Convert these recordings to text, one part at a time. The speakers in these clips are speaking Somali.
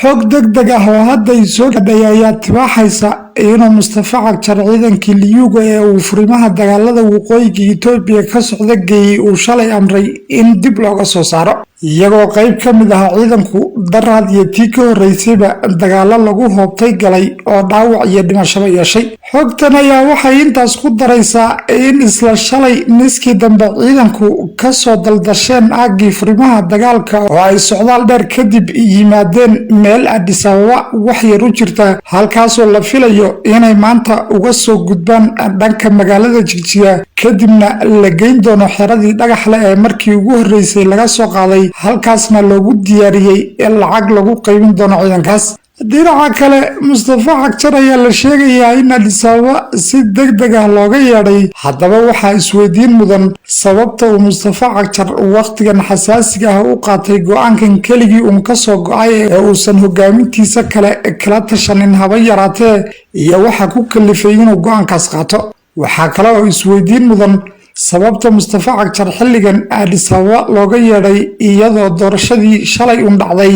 xog degdeg ah oo hadda ay soo gaadhay ayaa tibaaxaysa inuu Mustafa Cagjar ciidankii Liyuga ee uu furimaha dagaalada waqooyiga Itoobiya ka socda geeyay uu shalay amray in dib looga soo saaro iyagoo qayb ka mid ah ciidanku daraad iyo tii ka horeysayba dagaalo lagu hoobtay galay oo dhaawac iyo dhimasho yeeshay. xogtan ayaa waxay intaas ku daraysaa in isla shalay niskii dambe ciidanku ka soo daldasheen aagii furimaha dagaalka oo ay socdaal dheer kadib yimaadeen meel Addis Ababa wax yar u jirta halkaasoo la filayo inay maanta uga soo gudbaan dhanka magaalada Jigjiga kadibna la geyn doono xeradii dhagaxle ee markii ugu horeysay laga soo qaaday halkaasna loogu diyaariyay in lacag lagu qaybin doono ciidankaas. dhinaca kale Mustafa Cagjar ayaa la sheegayaa in Addis Ababa si degdeg ah looga yeedhay. haddaba waxaa isweydiin mudan sababta uu Mustafa Cagjar waqtigan xasaasiga ah u qaatay go'aankan keligii ka soo go'ay ee uusan hogaamintiisa kale kala tashanin haba yaraatee iyo waxa ku kalifay inuu go'aankaas qaato. waxaa kale oo isweydiin mudan sababta Mustafa Cagjar xilligan Addis Ababa looga yeedhay iyadoo doorashadii shalay dhacday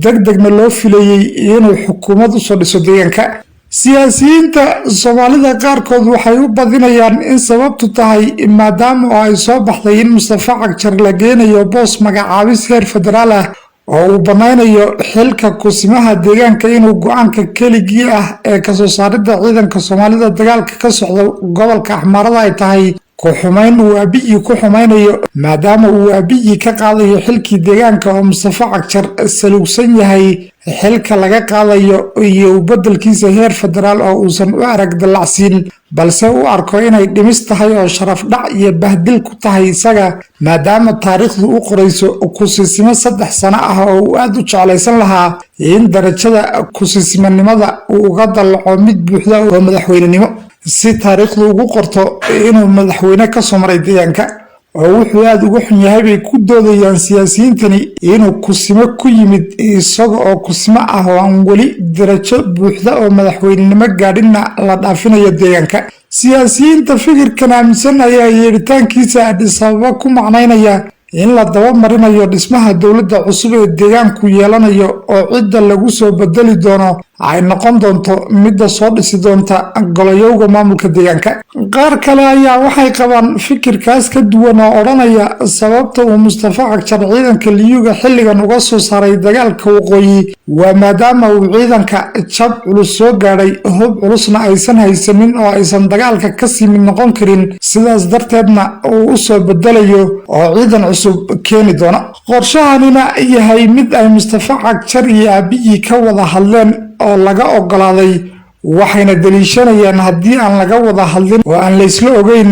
degdegna loo filayay inuu xukuumad u soo dhiso deegaanka. siyaasiyiinta Soomaalida qaarkood waxay u badinayaan in sababtu tahay maadaama ay soo baxday in Mustafa Cagjar la geenayo boos magacaabis heer federaal ah oo uu banaynayo xilka kusimaha deegaanka inuu go'aanka keligii ah ee ka soo saaridda ciidanka Soomaalida dagaalka ka socda gobolka Axmaarada ay tahay ku xumayn uu Abiy ku xumaynayo maadaama uu Abiy ka qaadayo xilkii deegaanka oo Mustafa Cagjar salugsan yahay xilka laga qaadayo iyo beddelkiisa heer federaal oo uusan u arag dalacsiin balse u arko inay dhimis tahay oo sharaf dhac iyo bahdil ku tahay isaga maadaama taariikhdu u qorayso kusisimo 3 sano ah oo uu aad u jeclaysan lahaa in darajada kusimanimada uu uga dalaco mid buuxda oo madaxweynenimo si taariikhdu ugu qorto inuu madaxweyne ka soo maray deegaanka oo wuxuu aad uga xun yahay bay ku doodayaan siyaasiyiintani inuu kusimo ku yimid isaga oo kusimo ah oo aan weli darajo buuxda oo madaxweynenimo gaadhinna la dhaafinayo deegaanka. siyaasiyiinta fikirkan aaminsan ayaa yeeritaankiisa Addis Ababa ku macnaynaya in la daba marinayo dhismaha dowladda cusub ee deegaanku yeelanayo oo cidda lagu soo bedeli doono ay noqon doonto midda soo dhisi doonta golayowga maamulka deegaanka. qaar kale ayaa waxay qabaan fikirkaas ka duwan oo odhanaya sababta uu Mustafa Cagjar ciidanka Liyuga xilligan uga soo saaray dagaalka waqooyi waa maadaama uu ciidanka jab culus soo gaadhay hub culusna aysan haysanin oo aysan dagaalka ka sii mid noqon karin sidaas darteedna uu u soo bedelayo oo ciidan cusub keeni doona. qorshahanina yahay mid ay Mustafa Cagjar iyo Abiy ka wada hadleen oo laga ogolaaday waxayna daliishanayaan haddii aan laga wada hadlin oo aan la isla ogeyn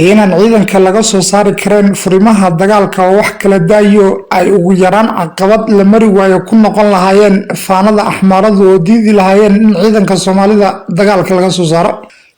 inaan ciidanka laga soo saari kareen furimaha dagaalka oo wax kala daayo ay ugu yaraan caqabad la mari waayo ku noqon lahaayeen faanada Axmaaradu oo diidi lahaayeen in ciidanka Soomaalida dagaalka laga soo saaro.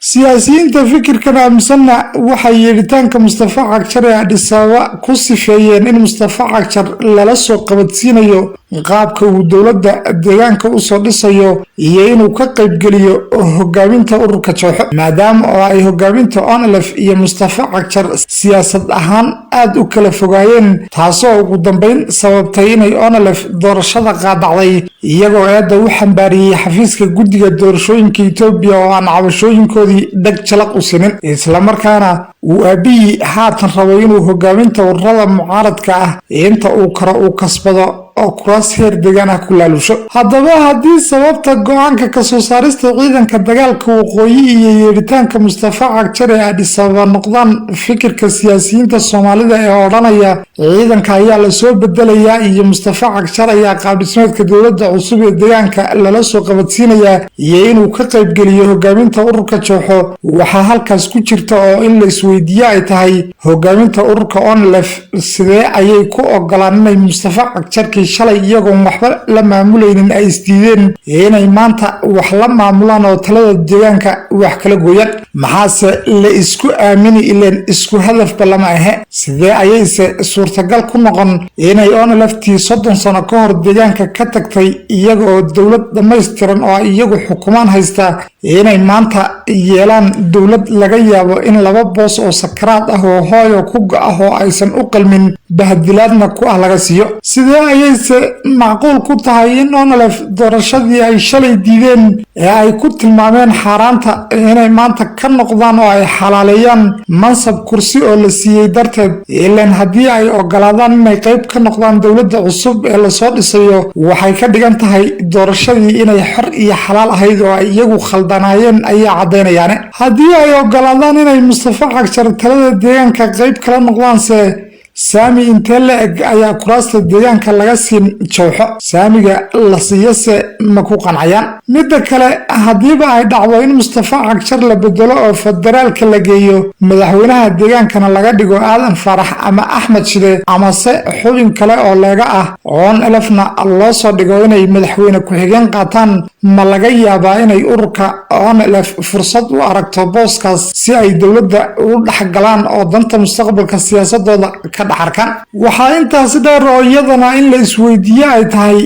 siyaasiyiinta fikirkan aaminsanna waxay yeeritaanka Mustafa Cagjar ee Addis Ababa ku sifeeyeen in Mustafa Cagjar lala soo qabadsiinayo qaabka uu dowladda deegaanka u soo dhisayo iyo inuu ka qaybgeliyo hogaaminta ururka Jooxo maadaama oo ay hogaaminta ONLF iyo Mustafa Cagjar siyaasad ahaan aad u kala fogaayeen taasoo ugu dambeyn sababtay inay ONLF doorashada qaadacday iyagoo eedda u xambaariyay xafiiska guddiga doorashooyinka Itoobiya oo aan cabashooyinkoodii dhag jalaq u sinin isla markaana uu Abiy haatan rabo inuu hogaaminta ururada mucaaradka ah inta uu karo uu kasbado oo kuraas heer deegaan ah ku laalusho. haddaba haddii sababta go'aanka ka soo saarista ciidanka dagaalka waqooyi iyo yeeritaanka Mustafa Cagjar ee Addis Ababa noqdaan fikirka siyaasiyiinta Soomaalida ee odhanaya ciidanka ayaa la soo bedelayaa iyo Mustafa Cagjar ayaa qaab dhismeedka dowladda cusub ee deegaanka lala soo qabadsiinayaa iyo inuu ka qaybgeliyo hogaaminta ururka Jooxo waxaa halkaas ku jirta oo in la isweydiiyo ay tahay hogaaminta ururka ONLF sidee ayay ku ogolaan inay Mustafa Cagjar shalay iyagoon waxba la maamulaynin ay isdiideen inay maanta wax la maamulaan oo talada deegaanka wax kala gooyaan. maxaase la isku aamini ileen isku hadafba lama ahe sidee ayayse suurtagal ku noqon inay ONLFtii 30 sano ka hor deegaanka ka tagtay iyaga oo dowlad dhammaystiran oo iyagu xukumaan haysta inay maanta yeelaan dowlad laga yaabo in 2 boos oo sakaraad ah oo hooyo ku go'ah oo aysan u qalmin bahdilaadna ku ah laga siiyo. sidee ayay sidayse macquul ku tahay in onolef doorashadii ay shalay diideen ee ay ku tilmaameen xaaraanta inay maanta ka noqdaan oo ay xalaaleeyaan mansab kursi oo la siiyey darteed ilaan haddii ay ogolaadaan inay qayb ka noqdaan dowladda cusub ee lasoo dhisayo waxay ka dhigan tahay doorashadii inay xor iyo xalaal ahayd oo ay iyagu khaldanaayeen ayaa caddaynayaane haddii ay ogolaadaan inay Mustafa Cagjar talada deegaanka qayb kala noqdaanse saami intee la eg ayaa kuraasta deegaanka laga siin jawxo saamiga la siiyase ma ku qancayaan midda kale haddiiba ay dhacdo in Mustafa Cagjar la bedelo oo federaalka la geeyo madaxweynaha deegaankana laga dhigo Aadan Farax ama Axmed Shide ama se xubin kale oo leega ah oon elefna loo soo dhigo inay madaxweyne ku-xigeen qaataan ma laga yaabaa inay ururka oon elef fursad u aragto booskaas si ay dowladda u dhexgalaan oo danta mustaqbalka siyaasadooda ka dhaxarkan waxaa intaasi dheer oo iyadana in la isweydiiyo ay tahay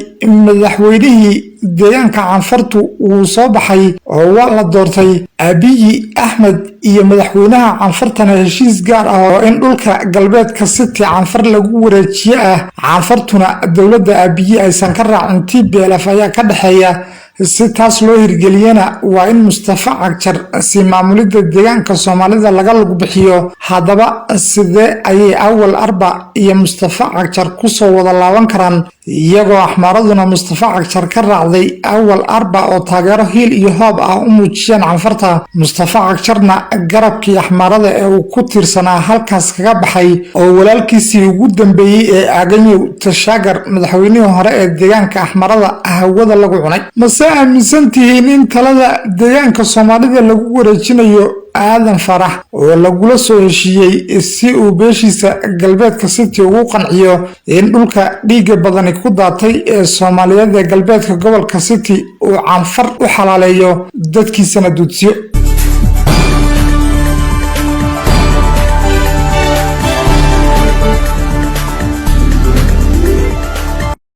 madaxweynihii deegaanka canfartu wuu soo baxay oo waa la doortay Abiy Ahmed iyo madaxweynaha canfartana heshiis gaar ah oo in dhulka galbeedka city canfar lagu wareejiyo ah canfartuna dowladda Abiy aysan ka raacin TPLF ayaa ka dhaxeeya si taas loo hirgeliyana waa in Mustafa Cagjar si maamulida deegaanka Soomaalida laga lug bixiyo haddaba sidee ayay awal arba iyo Mustafa Cagjar ku soo wada laaban karaan iyagoo axmaaraduna Mustafa Cagjar ka raacday awal arba oo taageero hiil iyo hoob ah u muujiyeen canfarta Mustafa Cagjarna garabkii axmaarada ee uu ku tiirsanaa halkaas kaga baxay oo walaalkiisii ugu dambeeyay ee Aganyow Tashaagar madaxweynihii hore ee deegaanka axmaarada hawada lagu cunay aaminsantihiin in talada deegaanka Soomaalida lagu wareejinayo Aadan Farax oo lagula soo heshiiyey si uu beeshiisa galbeedka city ugu qanciyo in dhulka dhiiga badani ku daatay ee Soomaaliyeed ee galbeedka gobolka city uu canfar u xalaaleeyo dadkiisana duudsiyo